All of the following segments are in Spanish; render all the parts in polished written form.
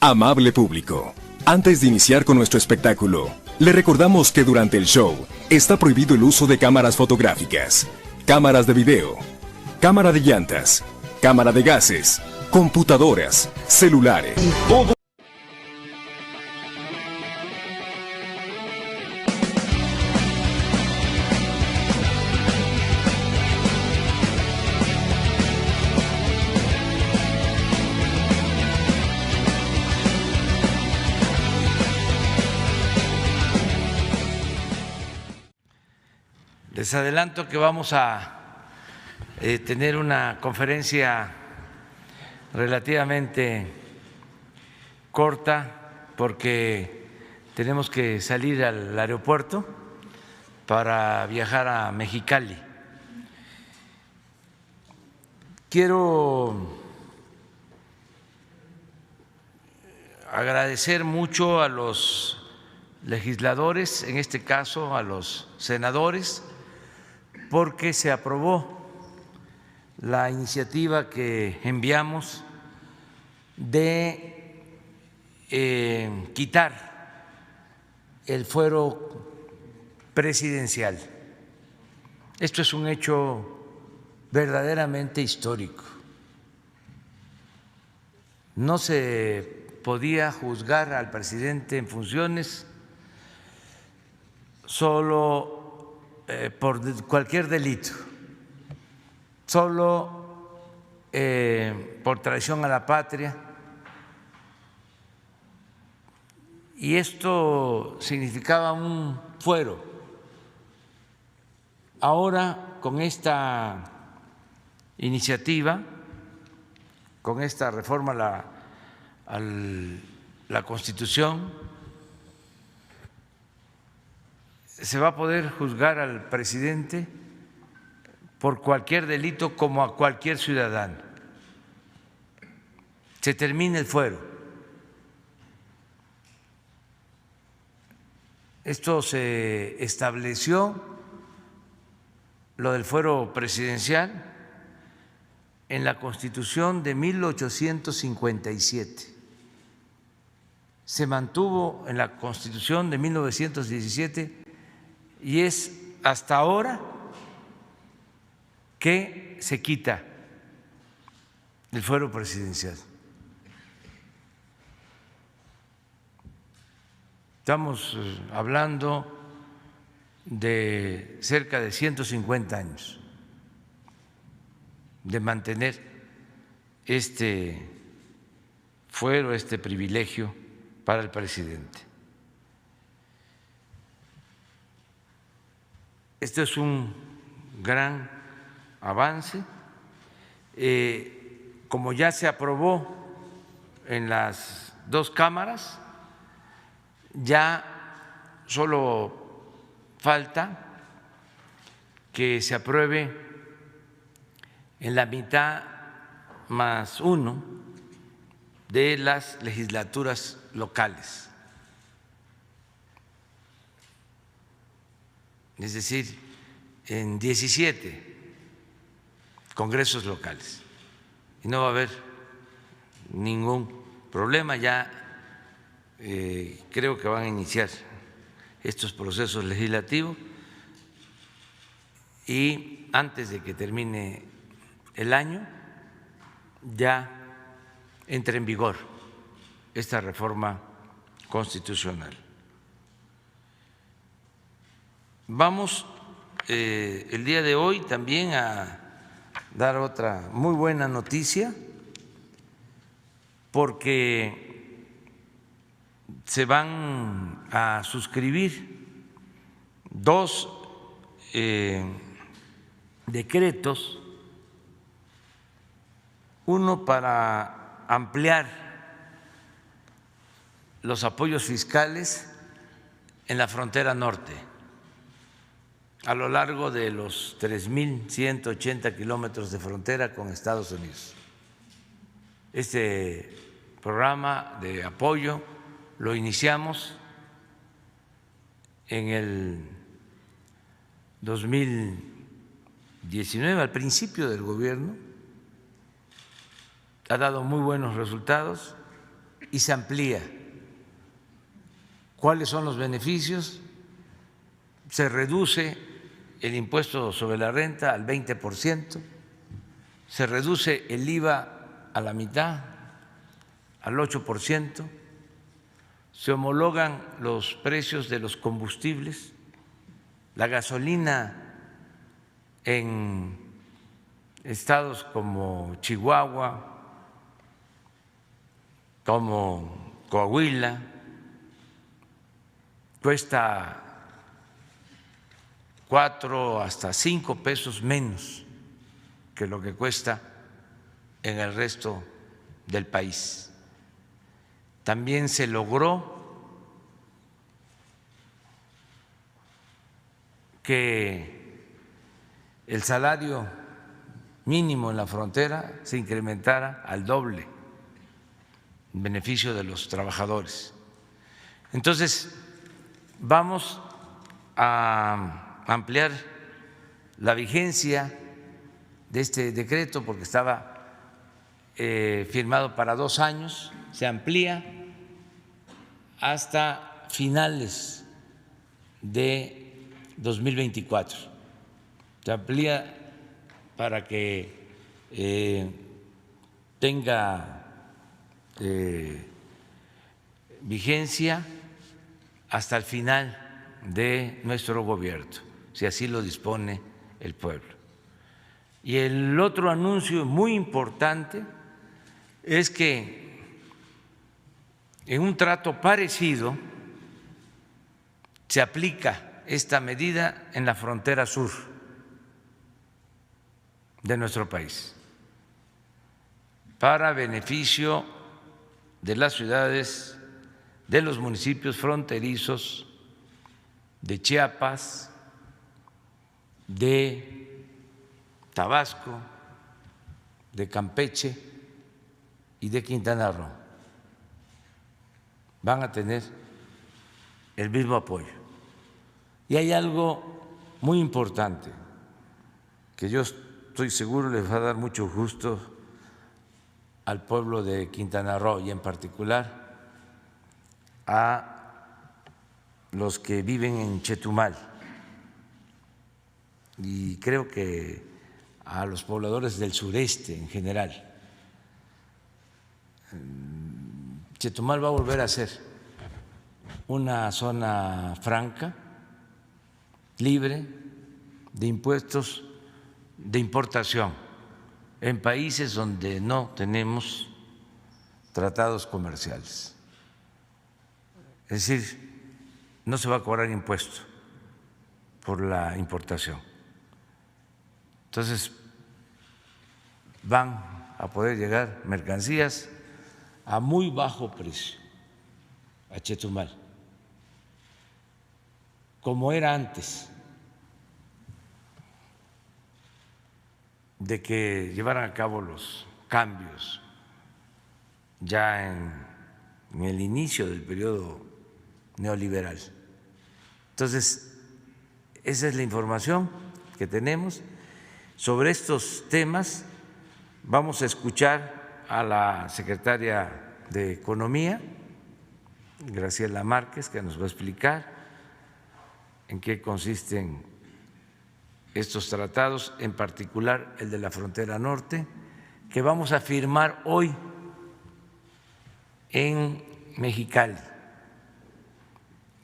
Amable público, antes de iniciar con nuestro espectáculo, le recordamos que durante el show está prohibido el uso de cámaras fotográficas, cámaras de video, cámara de llantas, cámara de gases, computadoras, celulares. Todo Les adelanto que vamos a tener una conferencia relativamente corta porque tenemos que salir al aeropuerto para viajar a Mexicali. Quiero agradecer mucho a los legisladores, en este caso a los senadores, porque se aprobó la iniciativa que enviamos de quitar el fuero presidencial. Esto es un hecho verdaderamente histórico. No se podía juzgar al presidente en funciones solo por cualquier delito, solo por traición a la patria. Y esto significaba un fuero. Ahora, con esta iniciativa, con esta reforma a la Constitución, se va a poder juzgar al presidente por cualquier delito como a cualquier ciudadano. Se termina el fuero. Esto se estableció, lo del fuero presidencial, en la Constitución de 1857. Se mantuvo en la Constitución de 1917 y es hasta ahora que se quita el fuero presidencial. Estamos hablando de cerca de 150 años de mantener este fuero, este privilegio para el presidente. Esto es un gran avance. Como ya se aprobó en las dos cámaras, ya solo falta que se apruebe en la mitad más uno de las legislaturas locales. Es decir, en 17 congresos locales. Y no va a haber ningún problema, ya creo que van a iniciar estos procesos legislativos y antes de que termine el año ya entre en vigor esta reforma constitucional. Vamos el día de hoy también a dar otra muy buena noticia porque se van a suscribir dos decretos, uno para ampliar los apoyos fiscales en la frontera norte, a lo largo de los 3.180 kilómetros de frontera con Estados Unidos. Este programa de apoyo lo iniciamos en el 2019, al principio del gobierno, ha dado muy buenos resultados. y se amplía. ¿Cuáles son los beneficios? Se reduce el impuesto sobre la renta al 20%, se reduce el IVA a la mitad, al 8%, se homologan los precios de los combustibles, la gasolina en estados como Chihuahua, como Coahuila, cuesta 4 hasta 5 pesos menos que lo que cuesta en el resto del país. También se logró que el salario mínimo en la frontera se incrementara al doble en beneficio de los trabajadores. Entonces, vamos a ampliar la vigencia de este decreto porque estaba firmado para 2 años, se amplía hasta finales de 2024. Se amplía para que tenga vigencia hasta el final de nuestro gobierno, si así lo dispone el pueblo. Y el otro anuncio muy importante es que en un trato parecido se aplica esta medida en la frontera sur de nuestro país, para beneficio de las ciudades, de los municipios fronterizos de Chiapas, de Tabasco, de Campeche y de Quintana Roo. Van a tener el mismo apoyo. Y hay algo muy importante que yo estoy seguro les va a dar mucho gusto al pueblo de Quintana Roo y en particular a los que viven en Chetumal y creo que a los pobladores del sureste en general. Chetumal va a volver a ser una zona franca, libre de impuestos de importación en países donde no tenemos tratados comerciales. Es decir, no se va a cobrar impuesto por la importación. Entonces, van a poder llegar mercancías a muy bajo precio a Chetumal, como era antes de que llevaran a cabo los cambios ya en el inicio del periodo neoliberal. Entonces, esa es la información que tenemos sobre estos temas. Vamos a escuchar a la secretaria de Economía, Graciela Márquez, que nos va a explicar en qué consisten estos tratados, en particular el de la frontera norte, que vamos a firmar hoy en Mexicali,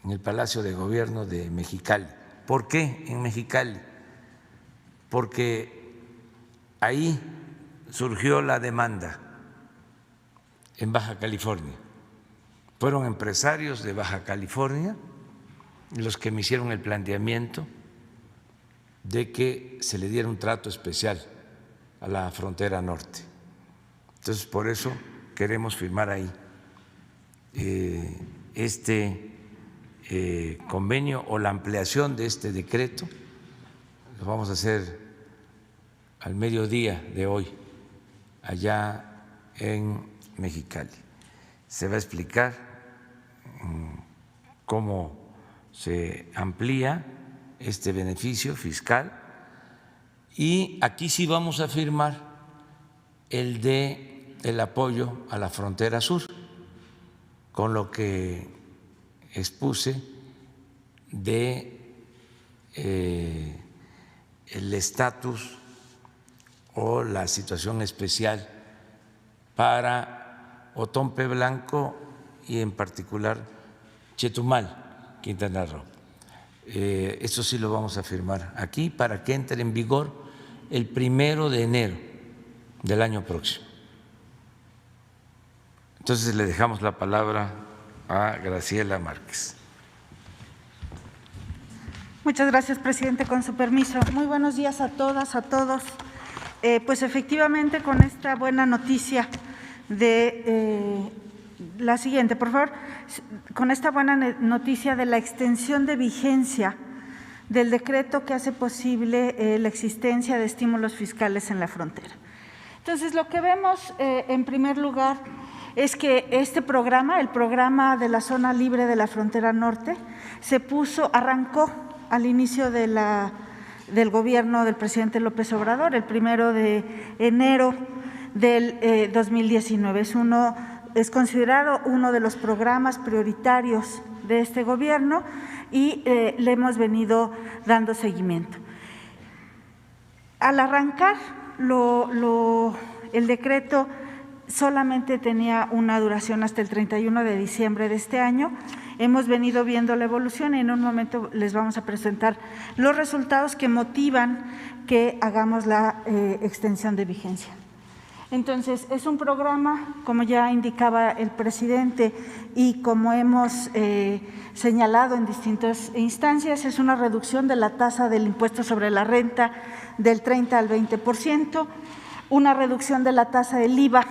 en el Palacio de Gobierno de Mexicali. ¿Por qué en Mexicali? Porque ahí surgió la demanda en Baja California. Fueron empresarios de Baja California los que me hicieron el planteamiento de que se le diera un trato especial a la frontera norte. Entonces, por eso queremos firmar ahí este convenio o la ampliación de este decreto. Lo vamos a hacer al mediodía de hoy, allá en Mexicali. Se va a explicar cómo se amplía este beneficio fiscal y aquí sí vamos a firmar el apoyo a la frontera sur, con lo que expuse de el estatus o la situación especial para Otompe Blanco y en particular Chetumal, Quintana Roo. Esto sí lo vamos a firmar aquí para que entre en vigor el 1 de enero del año próximo. Entonces le dejamos la palabra a Graciela Márquez. Muchas gracias, presidente. Con su permiso. Muy buenos días a todas, a todos. Pues efectivamente, con esta buena noticia de la siguiente, por favor, con esta buena noticia de la extensión de vigencia del decreto que hace posible la existencia de estímulos fiscales en la frontera. Entonces, lo que vemos en primer lugar es que este programa, el programa de la zona libre de la frontera norte, arrancó al inicio del gobierno del presidente López Obrador, el 1 de enero del 2019. Es considerado uno de los programas prioritarios de este gobierno y le hemos venido dando seguimiento. Al arrancar, el decreto solamente tenía una duración hasta el 31 de diciembre de este año. Hemos venido viendo la evolución y en un momento les vamos a presentar los resultados que motivan que hagamos la extensión de vigencia. Entonces, es un programa, como ya indicaba el presidente y como hemos señalado en distintas instancias, es una reducción de la tasa del impuesto sobre la renta del 30 al 20%, una reducción de la tasa del IVA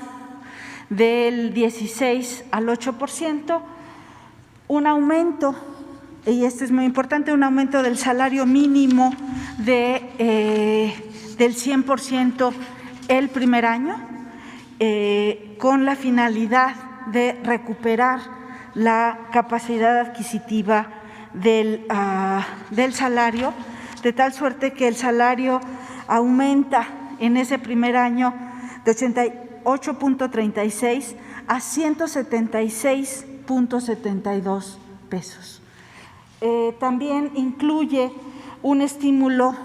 del 16 al 8%, un aumento, y esto es muy importante, un aumento del salario mínimo del 100% el primer año, con la finalidad de recuperar la capacidad adquisitiva del salario, de tal suerte que el salario aumenta en ese primer año de 88.36 a 176.72 pesos. También incluye un estímulo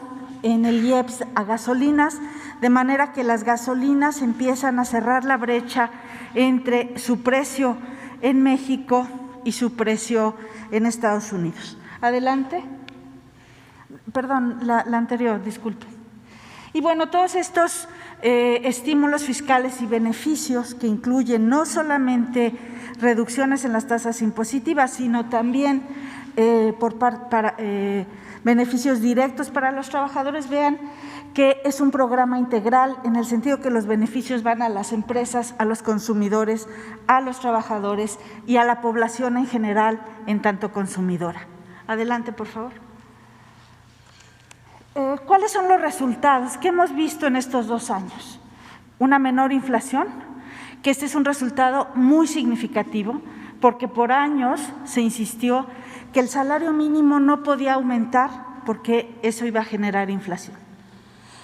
en el IEPS a gasolinas, de manera que las gasolinas empiezan a cerrar la brecha entre su precio en México y su precio en Estados Unidos. Adelante. Perdón, la anterior, disculpe. Y bueno, todos estos estímulos fiscales y beneficios que incluyen no solamente reducciones en las tasas impositivas, sino también beneficios directos para los trabajadores, vean que es un programa integral en el sentido que los beneficios van a las empresas, a los consumidores, a los trabajadores y a la población en general en tanto consumidora. Adelante, por favor. ¿Cuáles son los resultados que hemos visto en estos 2 años? Una menor inflación, que este es un resultado muy significativo, porque por años se insistió que el salario mínimo no podía aumentar porque eso iba a generar inflación.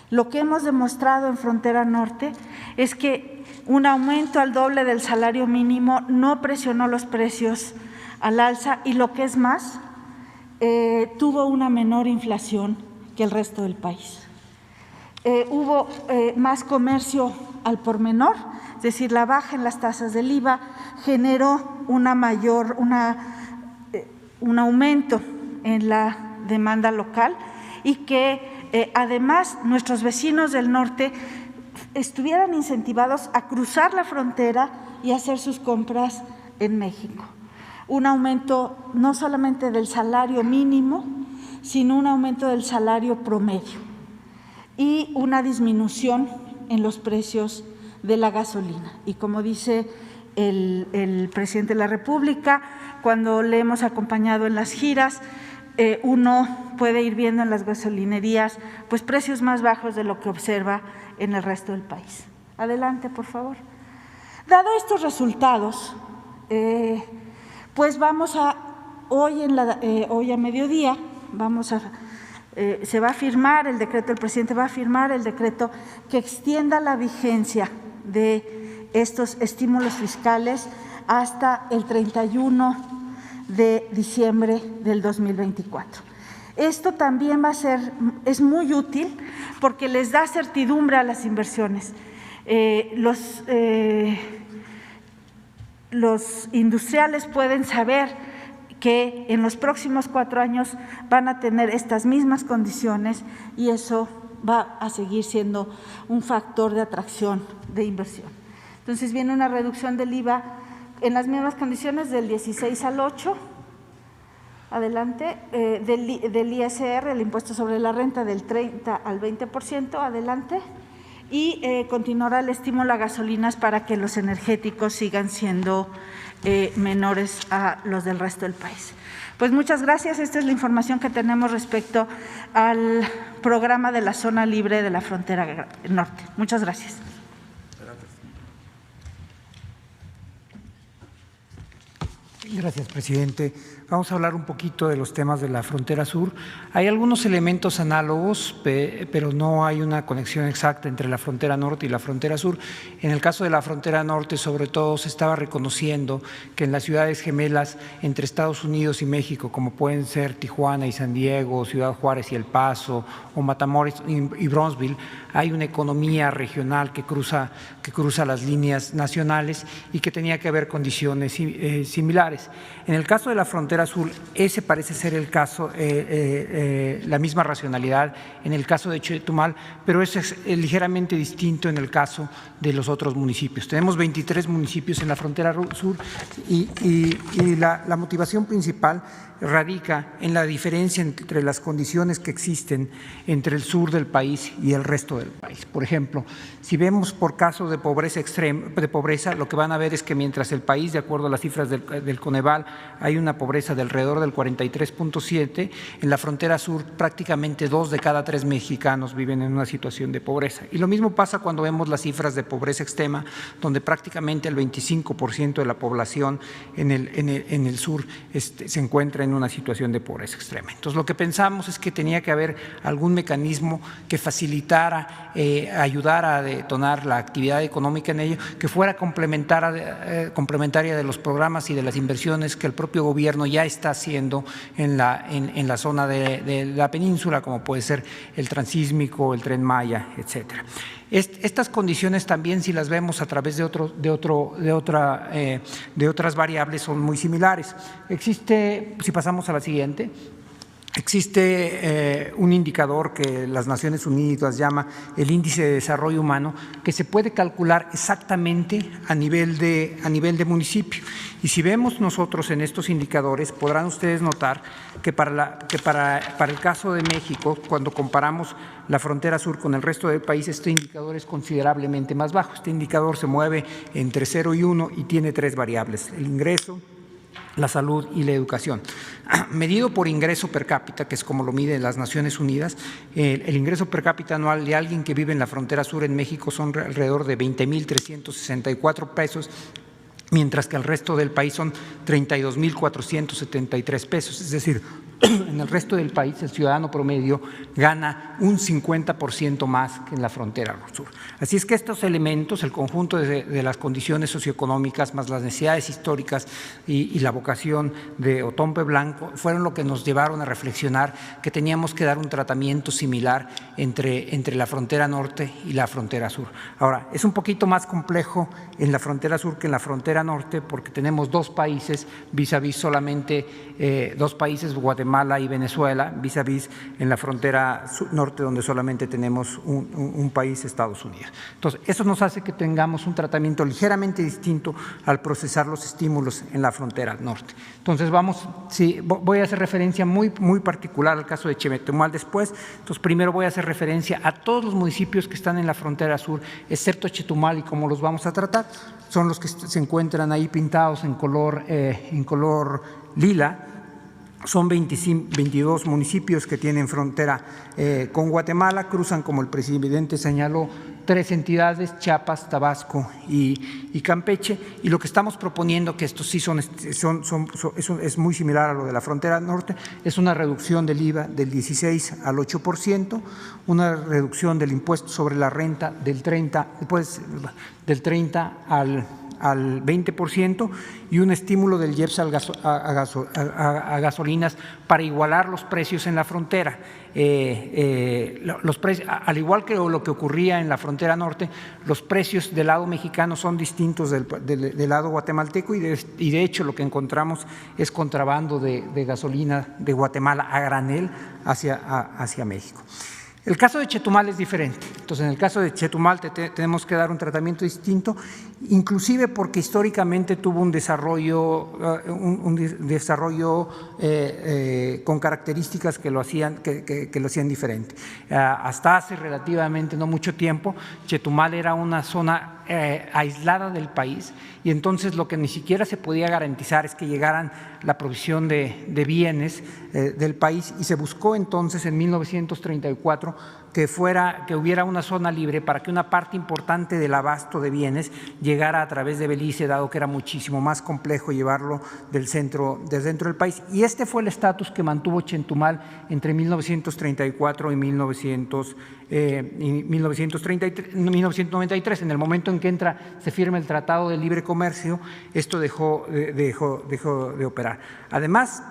Lo que hemos demostrado en Frontera Norte es que un aumento al doble del salario mínimo no presionó los precios al alza y, lo que es más, tuvo una menor inflación que el resto del país. Hubo más comercio al por menor, es decir, la baja en las tasas del IVA generó un aumento en la demanda local y que además nuestros vecinos del norte estuvieran incentivados a cruzar la frontera y hacer sus compras en México. Un aumento no solamente del salario mínimo, sino un aumento del salario promedio y una disminución en los precios de la gasolina. Y como dice el presidente de la República, cuando le hemos acompañado en las giras, uno puede ir viendo en las gasolinerías pues precios más bajos de lo que observa en el resto del país. Adelante, por favor. Dado estos resultados, pues vamos a hoy a mediodía se va a firmar el decreto, el presidente va a firmar el decreto que extienda la vigencia de estos estímulos fiscales hasta el 31 de diciembre del 2024. Esto también es muy útil porque les da certidumbre a las inversiones. Los industriales pueden saber que en los próximos 4 años van a tener estas mismas condiciones y eso va a seguir siendo un factor de atracción de inversión. Entonces viene una reducción del IVA en las mismas condiciones del 16 al 8, adelante, del ISR, el impuesto sobre la renta, del 30 al 20%, adelante, y continuará el estímulo a gasolinas para que los energéticos sigan siendo menores a los del resto del país. Pues muchas gracias. Esta es la información que tenemos respecto al programa de la zona libre de la frontera norte. Muchas gracias. Gracias, presidente. Vamos a hablar un poquito de los temas de la frontera sur. Hay algunos elementos análogos, pero no hay una conexión exacta entre la frontera norte y la frontera sur. En el caso de la frontera norte, sobre todo, se estaba reconociendo que en las ciudades gemelas entre Estados Unidos y México, como pueden ser Tijuana y San Diego, Ciudad Juárez y El Paso, o Matamoros y Bronzeville, hay una economía regional que cruza las líneas nacionales y que tenía que haber condiciones similares. En el caso de la frontera sur, ese parece ser el caso, la misma racionalidad en el caso de Chetumal, pero eso es ligeramente distinto en el caso de los otros municipios. Tenemos 23 municipios en la frontera sur y la motivación principal radica en la diferencia entre las condiciones que existen entre el sur del país y el resto del país. Por ejemplo, si vemos por casos de pobreza extrema, lo que van a ver es que mientras el país, de acuerdo a las cifras del Coneval, hay una pobreza de alrededor del 43.7, en la frontera sur prácticamente 2 de cada 3 mexicanos viven en una situación de pobreza. Y lo mismo pasa cuando vemos las cifras de pobreza extrema, donde prácticamente el 25% de la población en el sur se encuentra en una situación de pobreza extrema. Entonces, lo que pensamos es que tenía que haber algún mecanismo que facilitara, ayudara a detonar la actividad económica en ello, que fuera complementaria de los programas y de las inversiones que el propio gobierno ya está haciendo en la zona de la península, como puede ser el Transísmico, el Tren Maya, etcétera. Estas condiciones también, si las vemos a través de otras variables, son muy similares. Existe, si pasamos a la siguiente, existe un indicador que las Naciones Unidas llama el Índice de Desarrollo Humano, que se puede calcular exactamente a nivel de municipio. Y si vemos nosotros en estos indicadores, podrán ustedes notar que para el caso de México, cuando comparamos la frontera sur con el resto del país, este indicador es considerablemente más bajo. Este indicador se mueve entre 0 y 1 y tiene 3 variables: el ingreso, la salud y la educación. Medido por ingreso per cápita, que es como lo miden las Naciones Unidas, el ingreso per cápita anual de alguien que vive en la frontera sur en México son alrededor de 20,364 pesos, mientras que el resto del país son 32,473 pesos. Es decir, en el resto del país el ciudadano promedio gana un 50% más que en la frontera sur. Así es que estos elementos, el conjunto de las condiciones socioeconómicas más las necesidades históricas y la vocación de Otompe Blanco fueron lo que nos llevaron a reflexionar que teníamos que dar un tratamiento similar entre la frontera norte y la frontera sur. Ahora, es un poquito más complejo en la frontera sur que en la frontera norte, porque tenemos 2 países vis a vis solamente 2 países, Guatemala y Venezuela, vis a vis en la frontera norte, donde solamente tenemos un país, Estados Unidos. Entonces, eso nos hace que tengamos un tratamiento ligeramente distinto al procesar los estímulos en la frontera norte. Entonces, voy a hacer referencia muy particular al caso de Chetumal después. Entonces, primero voy a hacer referencia a todos los municipios que están en la frontera sur, excepto Chetumal, y cómo los vamos a tratar. Son los que se encuentran ahí pintados en color lila. Son 22 municipios que tienen frontera con Guatemala, cruzan, como el presidente señaló, 3 entidades: Chiapas, Tabasco y Campeche. Y lo que estamos proponiendo, que estos sí es muy similar a lo de la frontera norte, es una reducción del IVA del 16 al 8%, una reducción del impuesto sobre la renta del 30 al al 20% y un estímulo del IEPS a gasolinas para igualar los precios en la frontera. Los precios, al igual que lo que ocurría en la frontera norte, los precios del lado mexicano son distintos del lado guatemalteco y de hecho lo que encontramos es contrabando de gasolina de Guatemala a granel hacia México. El caso de Chetumal es diferente. Entonces, en el caso de Chetumal tenemos que dar un tratamiento distinto, inclusive porque históricamente tuvo un desarrollo con características que lo hacían diferente. Hasta hace relativamente no mucho tiempo, Chetumal era una zona aislada del país y entonces lo que ni siquiera se podía garantizar es que llegaran la provisión de bienes del país y se buscó entonces en 1934 que hubiera una zona libre para que una parte importante del abasto de bienes llegara a través de Belice, dado que era muchísimo más complejo llevarlo del centro del país. Y este fue el estatus que mantuvo Chetumal entre 1934 y 1993. En el momento en que se firma el Tratado de Libre Comercio, esto dejó de operar. Además,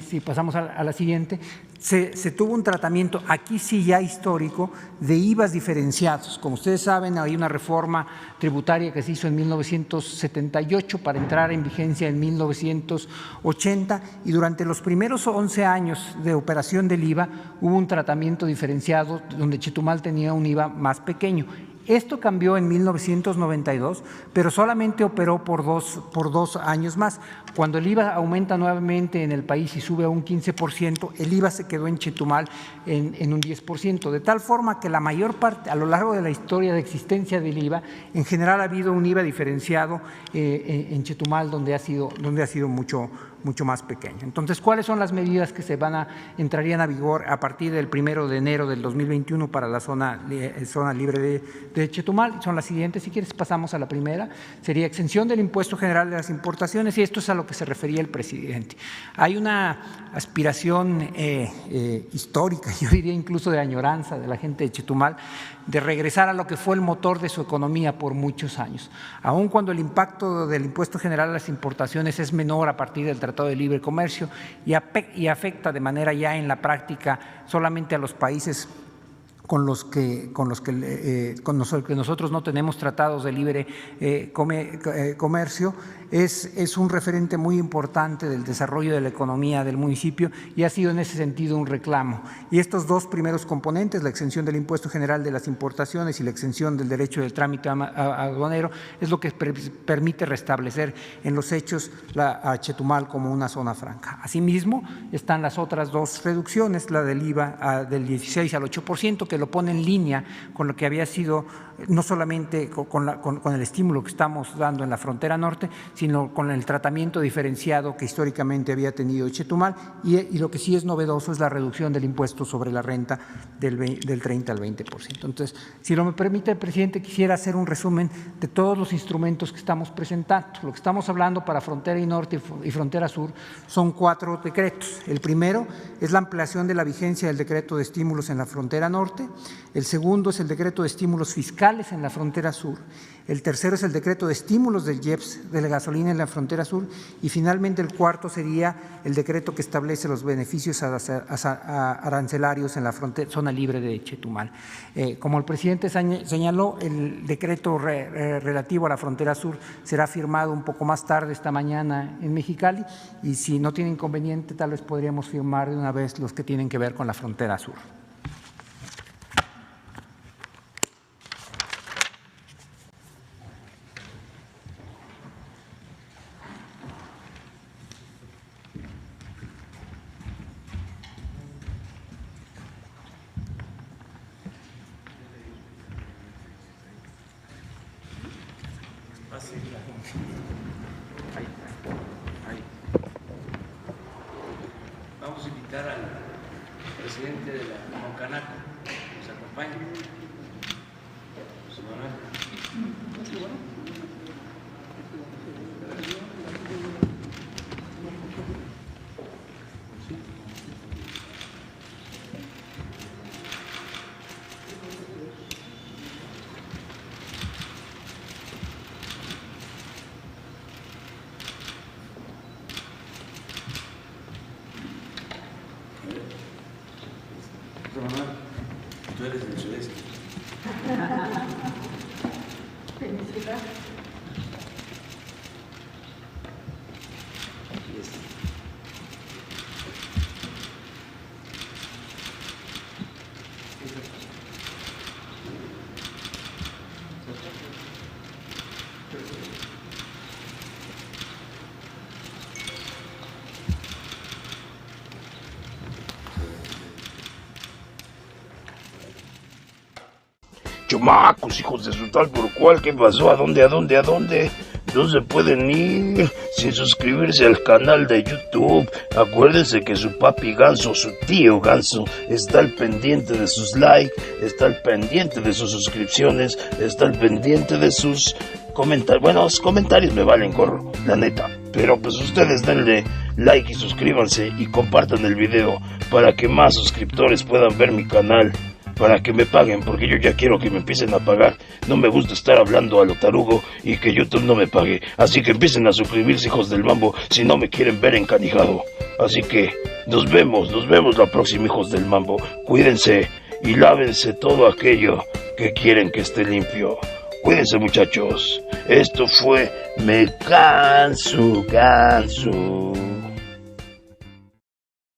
si pasamos a la siguiente, se tuvo un tratamiento, aquí sí ya histórico, de IVAs diferenciados. Como ustedes saben, hay una reforma tributaria que se hizo en 1978 para entrar en vigencia en 1980 y durante los primeros 11 años de operación del IVA hubo un tratamiento diferenciado donde Chetumal tenía un IVA más pequeño. Esto cambió en 1992, pero solamente operó por dos años más. Cuando el IVA aumenta nuevamente en el país y sube a un 15%, el IVA se quedó en Chetumal en un 10%, de tal forma que la mayor parte, a lo largo de la historia de existencia del IVA, en general ha habido un IVA diferenciado en Chetumal donde ha sido mucho más pequeño. Entonces, ¿cuáles son las medidas que entrarían a vigor a partir del 1 de enero del 2021 para la zona libre de Chetumal? Son las siguientes, si quieres pasamos a la primera. Sería exención del impuesto general de las importaciones y esto es a lo que se refería el presidente. Hay una aspiración histórica, yo diría incluso de añoranza de la gente de Chetumal, de regresar a lo que fue el motor de su economía por muchos años. Aun cuando el impacto del impuesto general a las importaciones es menor a partir del Tratado de Libre Comercio y afecta de manera ya en la práctica solamente a los países con los que nosotros no tenemos tratados de libre comercio, es un referente muy importante del desarrollo de la economía del municipio y ha sido en ese sentido un reclamo. Y estos dos primeros componentes, la exención del impuesto general de las importaciones y la exención del derecho del trámite aduanero, es lo que permite restablecer en los hechos a Chetumal como una zona franca. Asimismo, están las otras dos reducciones, la del IVA del 16 al 8%, que lo pone en línea con lo que había sido no solamente con el estímulo que estamos dando en la frontera norte, sino con el tratamiento diferenciado que históricamente había tenido Chetumal y lo que sí es novedoso es la reducción del impuesto sobre la renta del 30 al 20%. Entonces, si lo me permite, presidente, quisiera hacer un resumen de todos los instrumentos que estamos presentando. Lo que estamos hablando para frontera y norte y frontera sur son 4 decretos. El primero es la ampliación de la vigencia del decreto de estímulos en la frontera norte. El segundo es el decreto de estímulos fiscales en la frontera sur. El tercero es el decreto de estímulos del IEPS de la gasolina en la frontera sur y finalmente el cuarto sería el decreto que establece los beneficios arancelarios en la zona libre de Chetumal. Como el presidente señaló, el decreto relativo a la frontera sur será firmado un poco más tarde esta mañana en Mexicali y si no tiene inconveniente tal vez podríamos firmar de una vez los que tienen que ver con la frontera sur. Vamos a invitar al presidente de la Concanaco que nos acompañe. chamacos, hijos de su tal por cual, ¿qué pasó? ¿A dónde? No se pueden ir sin suscribirse al canal de YouTube. Acuérdense que su papi Ganso, su tío Ganso, está al pendiente de sus likes, está al pendiente de sus suscripciones, está al pendiente de sus comentarios. Bueno, los comentarios me valen gorro, la neta. Pero pues ustedes denle like y suscríbanse y compartan el video para que más suscriptores puedan ver mi canal. Para que me paguen, porque yo ya quiero que me empiecen a pagar. No me gusta estar hablando a lo tarugo y que YouTube no me pague. Así que empiecen a suscribirse, hijos del mambo, si no me quieren ver encanijado. Así que nos vemos la próxima, hijos del mambo. Cuídense y lávense todo aquello que quieren que esté limpio. Cuídense, muchachos. Esto fue Me Ganso.